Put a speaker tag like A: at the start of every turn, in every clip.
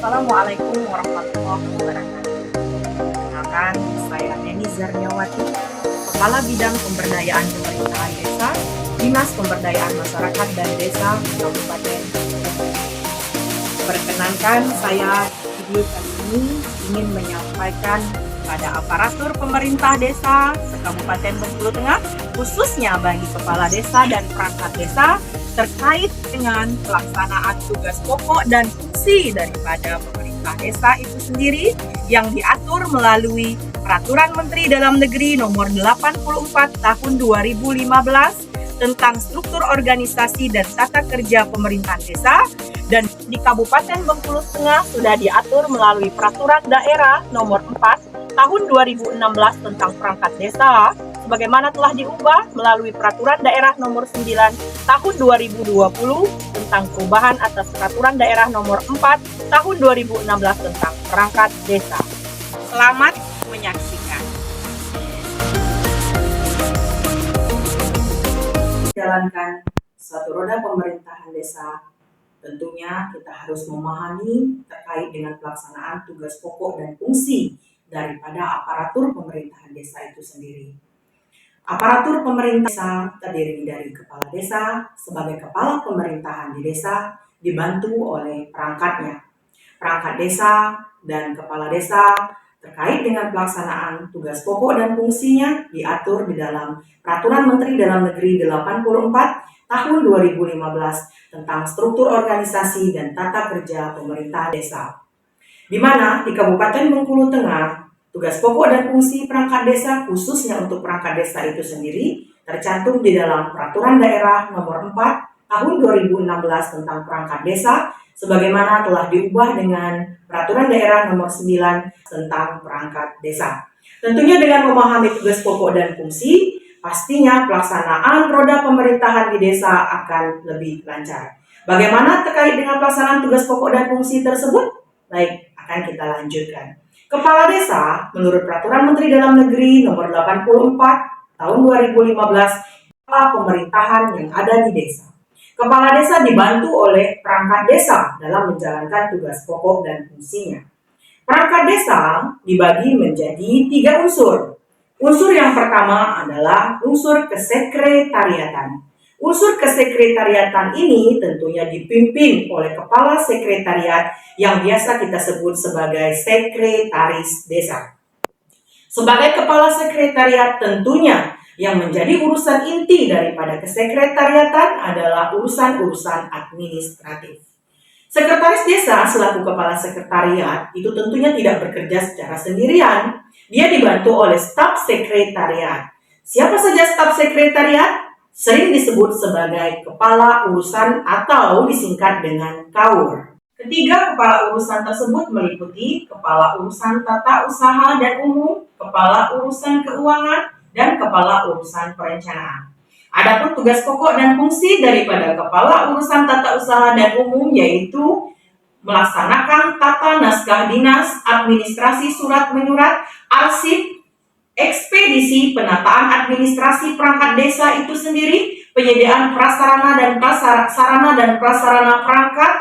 A: Assalamualaikum warahmatullahi wabarakatuh. Perkenalkan, saya Neni Zarniawati, Kepala Bidang Pemberdayaan Pemerintahan Desa, Dinas Pemberdayaan Masyarakat dan Desa, Kabupaten. Perkenankan, saya video kali ini ingin menyampaikan pada aparatur pemerintah desa se-Kabupaten Bengkulu Tengah, khususnya bagi kepala desa dan perangkat desa, terkait dengan pelaksanaan tugas pokok dan fungsi daripada pemerintah desa itu sendiri yang diatur melalui Peraturan Menteri Dalam Negeri Nomor 84 Tahun 2015 tentang struktur organisasi dan tata kerja pemerintahan desa, dan di Kabupaten Bengkulu Tengah sudah diatur melalui Peraturan Daerah Nomor 4 Tahun 2016 tentang perangkat desa, sebagaimana telah diubah melalui Peraturan Daerah Nomor 9 Tahun 2020 tentang perubahan atas Peraturan Daerah Nomor 4 Tahun 2016 tentang perangkat desa. Selamat menyaksikan. Jalankan suatu roda pemerintahan desa, tentunya kita harus memahami terkait dengan pelaksanaan tugas pokok dan fungsi daripada aparatur pemerintahan desa itu sendiri. Aparatur pemerintah desa terdiri dari kepala desa sebagai kepala pemerintahan di desa, dibantu oleh perangkatnya. Perangkat desa dan kepala desa terkait dengan pelaksanaan tugas pokok dan fungsinya diatur di dalam Peraturan Menteri Dalam Negeri 84 Tahun 2015 tentang struktur organisasi dan tata kerja pemerintah desa. Di mana di Kabupaten Bengkulu Tengah, tugas pokok dan fungsi perangkat desa khususnya untuk perangkat desa itu sendiri tercantum di dalam Peraturan Daerah Nomor 4 Tahun 2016 tentang perangkat desa, sebagaimana telah diubah dengan Peraturan Daerah Nomor 9 tentang perangkat desa. Tentunya dengan memahami tugas pokok dan fungsi, pastinya pelaksanaan roda pemerintahan di desa akan lebih lancar. Bagaimana terkait dengan pelaksanaan tugas pokok dan fungsi tersebut? Baik, akan kita lanjutkan. Kepala desa menurut Peraturan Menteri Dalam Negeri Nomor 84 Tahun 2015 kepala pemerintahan yang ada di desa. Kepala desa dibantu oleh perangkat desa dalam menjalankan tugas pokok dan fungsinya. Perangkat desa dibagi menjadi 3 unsur. Unsur yang pertama adalah unsur kesekretariatan. Unsur kesekretariatan ini tentunya dipimpin oleh kepala sekretariat yang biasa kita sebut sebagai sekretaris desa. Sebagai kepala sekretariat tentunya yang menjadi urusan inti daripada kesekretariatan adalah urusan-urusan administratif. Sekretaris desa selaku kepala sekretariat itu tentunya tidak bekerja secara sendirian. Dia dibantu oleh staf sekretariat. Siapa saja staf sekretariat? Sering disebut sebagai kepala urusan atau disingkat dengan KAUR. Ketiga kepala urusan tersebut meliputi kepala urusan tata usaha dan umum, kepala urusan keuangan, dan kepala urusan perencanaan. Adapun tugas pokok dan fungsi daripada kepala urusan tata usaha dan umum yaitu melaksanakan tata naskah dinas, administrasi surat menyurat, arsip, ekspedisi, penataan administrasi perangkat desa itu sendiri, penyediaan prasarana dan prasarana perangkat,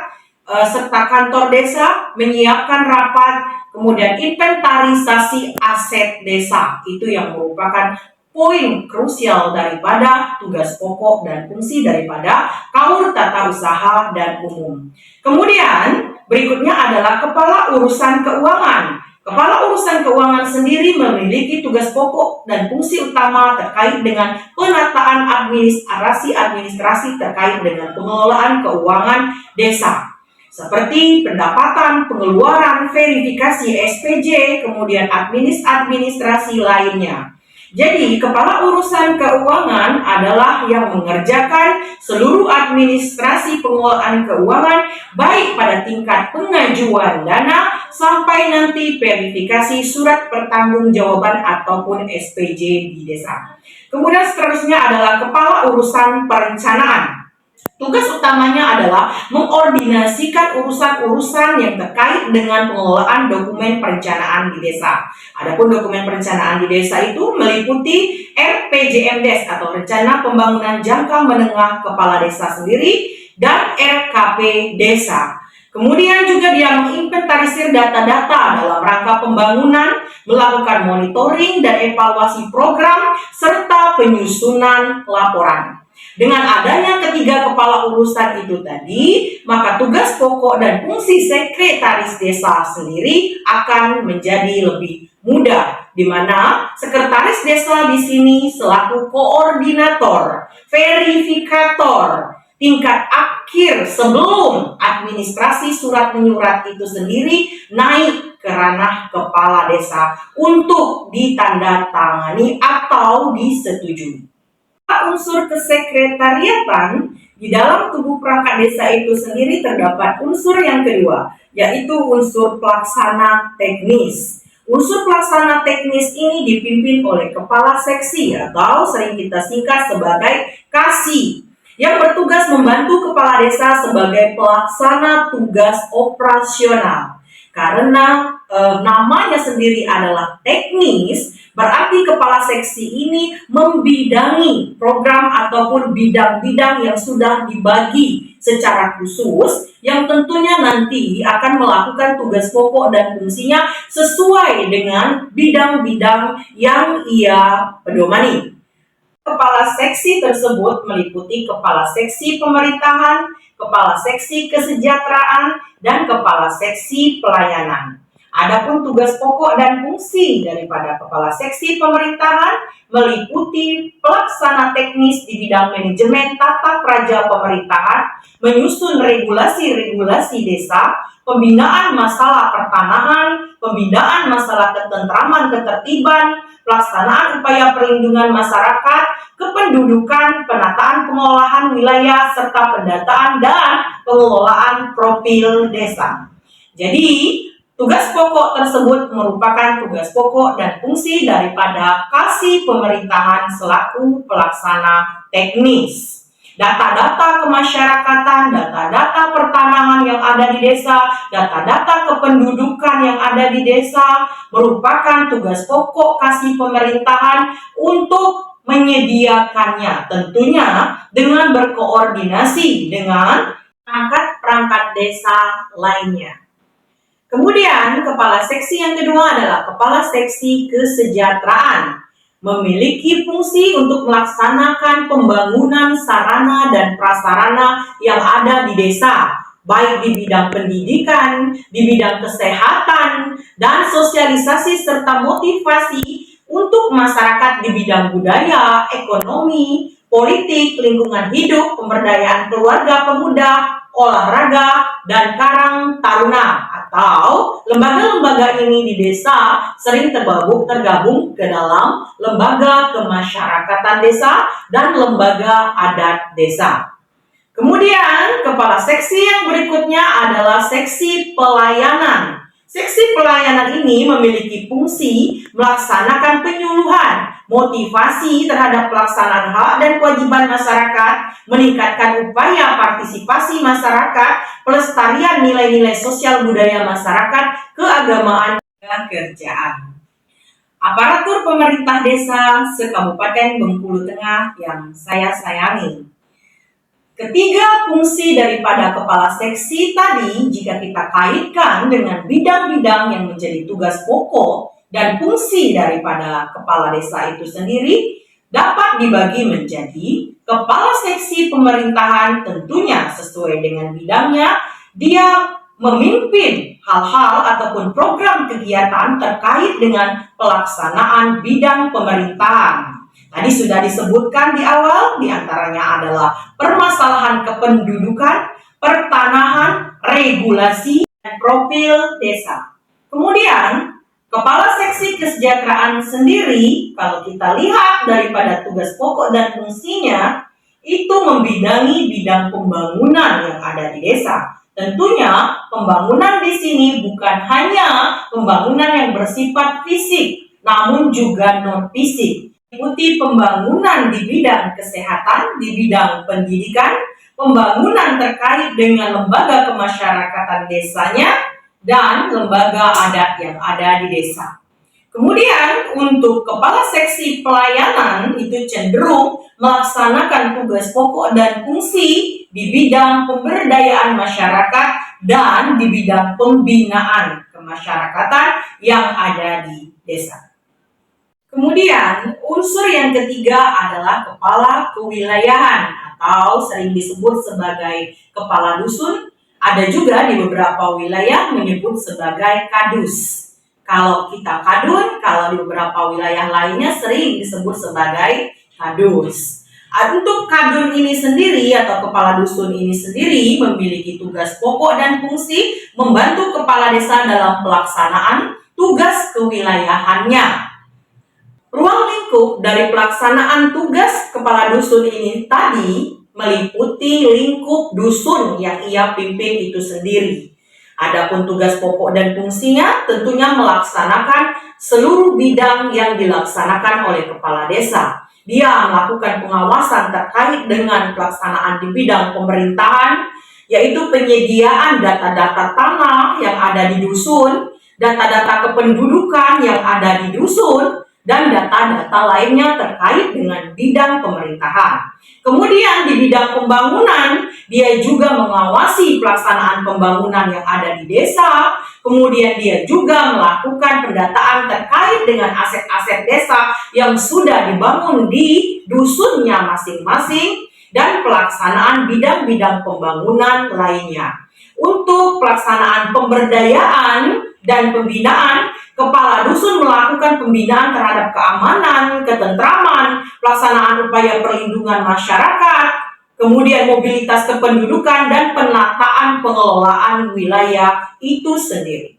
A: serta kantor desa, menyiapkan rapat, kemudian inventarisasi aset desa. Itu yang merupakan poin krusial daripada tugas pokok dan fungsi daripada KAUR tata usaha dan umum. Kemudian berikutnya adalah kepala urusan keuangan. Kepala urusan keuangan sendiri memiliki tugas pokok dan fungsi utama terkait dengan penataan administrasi terkait dengan pengelolaan keuangan desa, seperti pendapatan, pengeluaran, verifikasi SPJ, kemudian administrasi lainnya. Jadi, kepala urusan keuangan adalah yang mengerjakan seluruh administrasi pengelolaan keuangan, baik pada tingkat pengajuan dana sampai nanti verifikasi surat pertanggungjawaban ataupun SPJ di desa. Kemudian seterusnya adalah kepala urusan perencanaan. Tugas utamanya adalah mengordinasikan urusan-urusan yang terkait dengan pengelolaan dokumen perencanaan di desa. Adapun dokumen perencanaan di desa itu meliputi RPJMDes atau Rencana Pembangunan Jangka Menengah Kepala Desa sendiri dan RKP Desa. Kemudian juga dia menginventarisir data-data dalam rangka pembangunan, melakukan monitoring dan evaluasi program, serta penyusunan laporan. Dengan adanya ketiga kepala urusan itu tadi, maka tugas pokok dan fungsi sekretaris desa sendiri akan menjadi lebih mudah, di mana sekretaris desa di sini selaku koordinator, verifikator, tingkat akhir sebelum administrasi surat menyurat itu sendiri naik ke ranah kepala desa untuk ditandatangani atau disetujui. Unsur kesekretariatan di dalam tubuh perangkat desa itu sendiri terdapat unsur yang kedua, yaitu unsur pelaksana teknis. Unsur pelaksana teknis ini dipimpin oleh kepala seksi atau sering kita singkat sebagai KASI, yang bertugas membantu kepala desa sebagai pelaksana tugas operasional. Karena namanya sendiri adalah teknis, berarti kepala seksi ini membidangi program ataupun bidang-bidang yang sudah dibagi secara khusus, yang tentunya nanti akan melakukan tugas pokok dan fungsinya sesuai dengan bidang-bidang yang ia pedomani. Kepala seksi tersebut meliputi kepala seksi pemerintahan, kepala seksi kesejahteraan, dan kepala seksi pelayanan. Adapun tugas pokok dan fungsi daripada kepala seksi pemerintahan meliputi pelaksana teknis di bidang manajemen tata praja pemerintahan, menyusun regulasi-regulasi desa, pembinaan masalah pertanahan, pembinaan masalah ketentraman ketertiban, pelaksanaan upaya perlindungan masyarakat, kependudukan, penataan pengolahan wilayah, serta pendataan dan pengelolaan profil desa. Jadi, tugas pokok tersebut merupakan tugas pokok dan fungsi daripada KASI pemerintahan selaku pelaksana teknis. Data-data kemasyarakatan, data-data pertanahan yang ada di desa, data-data kependudukan yang ada di desa merupakan tugas pokok KASI pemerintahan untuk menyediakannya, tentunya dengan berkoordinasi dengan perangkat desa lainnya. Kemudian, kepala seksi yang kedua adalah kepala seksi kesejahteraan, memiliki fungsi untuk melaksanakan pembangunan sarana dan prasarana yang ada di desa, baik di bidang pendidikan, di bidang kesehatan, dan sosialisasi serta motivasi untuk masyarakat di bidang budaya, ekonomi, politik, lingkungan hidup, pemberdayaan keluarga pemuda, olahraga, dan karang taruna. Atau lembaga-lembaga ini di desa sering tergabung ke dalam lembaga kemasyarakatan desa dan lembaga adat desa. Kemudian kepala seksi yang berikutnya adalah seksi pelayanan. Seksi pelayanan ini memiliki fungsi melaksanakan penyuluhan, motivasi terhadap pelaksanaan hak dan kewajiban masyarakat, meningkatkan upaya partisipasi masyarakat, pelestarian nilai-nilai sosial budaya masyarakat, keagamaan, dan kerjaan. Aparatur pemerintah desa se-Kabupaten Bengkulu Tengah yang saya sayangi. Ketiga fungsi daripada kepala seksi tadi, jika kita kaitkan dengan bidang-bidang yang menjadi tugas pokok dan fungsi daripada kepala desa itu sendiri, dapat dibagi menjadi kepala seksi pemerintahan, tentunya sesuai dengan bidangnya, dia memimpin hal-hal ataupun program kegiatan terkait dengan pelaksanaan bidang pemerintahan. Tadi sudah disebutkan di awal, diantaranya adalah permasalahan kependudukan, pertanahan, regulasi, dan profil desa. Kemudian, kepala seksi kesejahteraan sendiri, kalau kita lihat daripada tugas pokok dan fungsinya, itu membidangi bidang pembangunan yang ada di desa. Tentunya, pembangunan di sini bukan hanya pembangunan yang bersifat fisik, namun juga non-fisik. Meliputi pembangunan di bidang kesehatan, di bidang pendidikan, pembangunan terkait dengan lembaga kemasyarakatan desanya, dan lembaga adat yang ada di desa. Kemudian untuk kepala seksi pelayanan itu cenderung melaksanakan tugas pokok dan fungsi di bidang pemberdayaan masyarakat dan di bidang pembinaan kemasyarakatan yang ada di desa. Kemudian unsur yang ketiga adalah kepala kewilayahan atau sering disebut sebagai kepala dusun. Ada juga di beberapa wilayah menyebut sebagai kadus. Kalau kita kadun, kalau di beberapa wilayah lainnya sering disebut sebagai kadus. Untuk kadun ini sendiri atau kepala dusun ini sendiri memiliki tugas pokok dan fungsi membantu kepala desa dalam pelaksanaan tugas kewilayahannya. Ruang lingkup dari pelaksanaan tugas kepala dusun ini tadi meliputi lingkup dusun yang ia pimpin itu sendiri. Adapun tugas pokok dan fungsinya tentunya melaksanakan seluruh bidang yang dilaksanakan oleh kepala desa. Dia melakukan pengawasan terkait dengan pelaksanaan di bidang pemerintahan, yaitu penyediaan data-data tanah yang ada di dusun, data-data kependudukan yang ada di dusun, dan data-data lainnya terkait dengan bidang pemerintahan. Kemudian di bidang pembangunan, dia juga mengawasi pelaksanaan pembangunan yang ada di desa. Kemudian dia juga melakukan pendataan terkait dengan aset-aset desa yang sudah dibangun di dusunnya masing-masing dan pelaksanaan bidang-bidang pembangunan lainnya. Untuk pelaksanaan pemberdayaan dan pembinaan, kepala dusun melakukan pembinaan terhadap keamanan, ketentraman, pelaksanaan upaya perlindungan masyarakat, kemudian mobilitas kependudukan, dan penataan pengelolaan wilayah itu sendiri.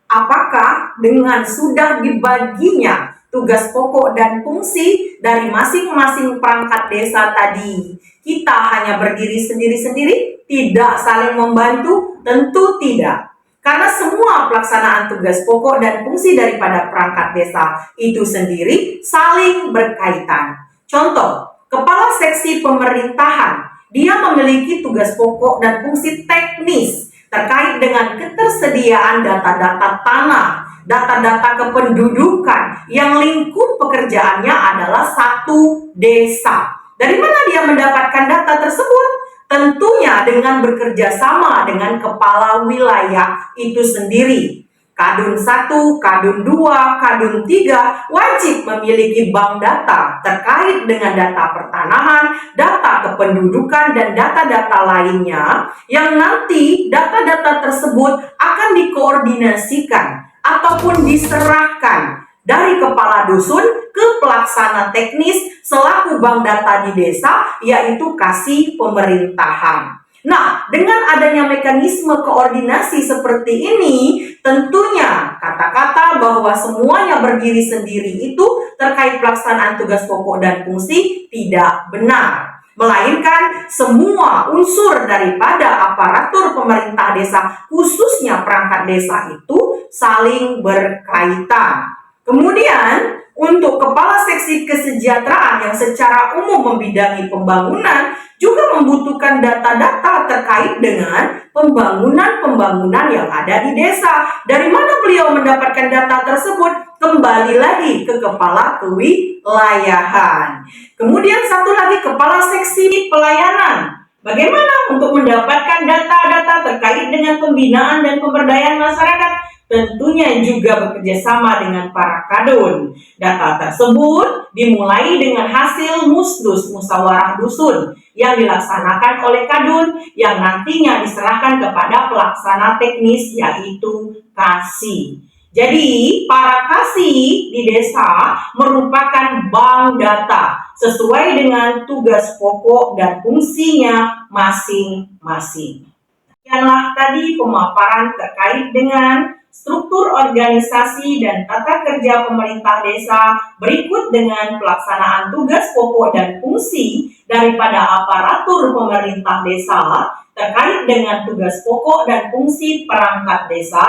A: Apakah dengan sudah dibaginya tugas pokok dan fungsi dari masing-masing perangkat desa tadi, kita hanya berdiri sendiri-sendiri, tidak saling membantu? Tentu tidak. Karena semua pelaksanaan tugas pokok dan fungsi daripada perangkat desa itu sendiri saling berkaitan. Contoh, kepala seksi pemerintahan, dia memiliki tugas pokok dan fungsi teknis terkait dengan ketersediaan data-data tanah, data-data kependudukan yang lingkup pekerjaannya adalah satu desa. Dari mana dia mendapatkan data tersebut? Tentunya dengan bekerja sama dengan kepala wilayah itu sendiri. Kadun 1, Kadun 2, Kadun 3 wajib memiliki bank data terkait dengan data pertanahan, data kependudukan, dan data-data lainnya yang nanti data-data tersebut akan dikoordinasikan ataupun diserahkan dari kepala dusun ke pelaksana teknis selaku bank data di desa, yaitu kasih pemerintahan. Nah, dengan adanya mekanisme koordinasi seperti ini, tentunya kata-kata bahwa semuanya berdiri sendiri itu terkait pelaksanaan tugas pokok dan fungsi tidak benar. Melainkan semua unsur daripada aparatur pemerintah desa, khususnya perangkat desa itu saling berkaitan. Kemudian, untuk kepala seksi kesejahteraan yang secara umum membidangi pembangunan juga membutuhkan data-data terkait dengan pembangunan-pembangunan yang ada di desa. Dari mana beliau mendapatkan data tersebut? Kembali lagi ke kepala kewilayahan. Kemudian satu lagi, kepala seksi pelayanan. Bagaimana untuk mendapatkan data-data terkait dengan pembinaan dan pemberdayaan masyarakat? Tentunya juga bekerja sama dengan para kadun. Data tersebut dimulai dengan hasil musdus, musyawarah dusun, yang dilaksanakan oleh kadun yang nantinya diserahkan kepada pelaksana teknis, yaitu kasih. Jadi, para kasih di desa merupakan bank data sesuai dengan tugas pokok dan fungsinya masing-masing. Demikianlah tadi pemaparan terkait dengan struktur organisasi dan tata kerja pemerintah desa berikut dengan pelaksanaan tugas pokok dan fungsi daripada aparatur pemerintah desa terkait dengan tugas pokok dan fungsi perangkat desa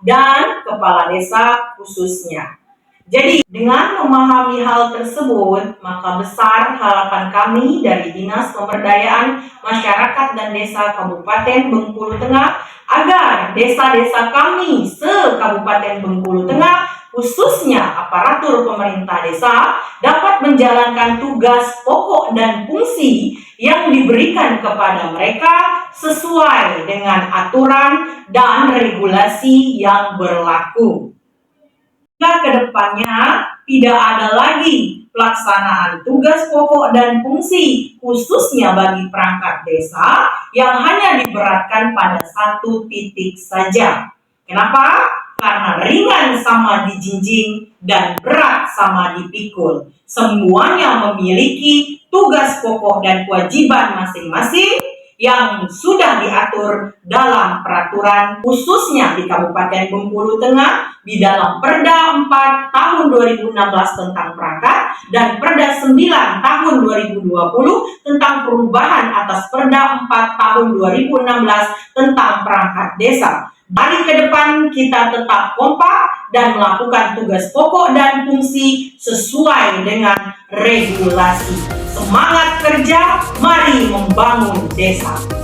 A: dan kepala desa khususnya. Jadi, dengan memahami hal tersebut, maka besar harapan kami dari Dinas Pemberdayaan Masyarakat dan Desa Kabupaten Bengkulu Tengah agar desa-desa kami se-Kabupaten Bengkulu Tengah khususnya aparatur pemerintah desa, dapat menjalankan tugas pokok dan fungsi yang diberikan kepada mereka sesuai dengan aturan dan regulasi yang berlaku. Hingga kedepannya tidak ada lagi pelaksanaan tugas pokok dan fungsi khususnya bagi perangkat desa yang hanya diberatkan pada satu titik saja. Kenapa? Karena ringan sama dijinjing dan berat sama dipikul. Semuanya memiliki tugas pokok dan kewajiban masing-masing yang sudah diatur dalam peraturan khususnya di Kabupaten Bengkulu Tengah di dalam Perda 4 tahun 2016 tentang perangkat dan Perda 9 tahun 2020 tentang perubahan atas Perda 4 tahun 2016 tentang perangkat desa. Mari ke depan kita tetap kompak dan melakukan tugas pokok dan fungsi sesuai dengan regulasi. Semangat kerja, mari membangun desa.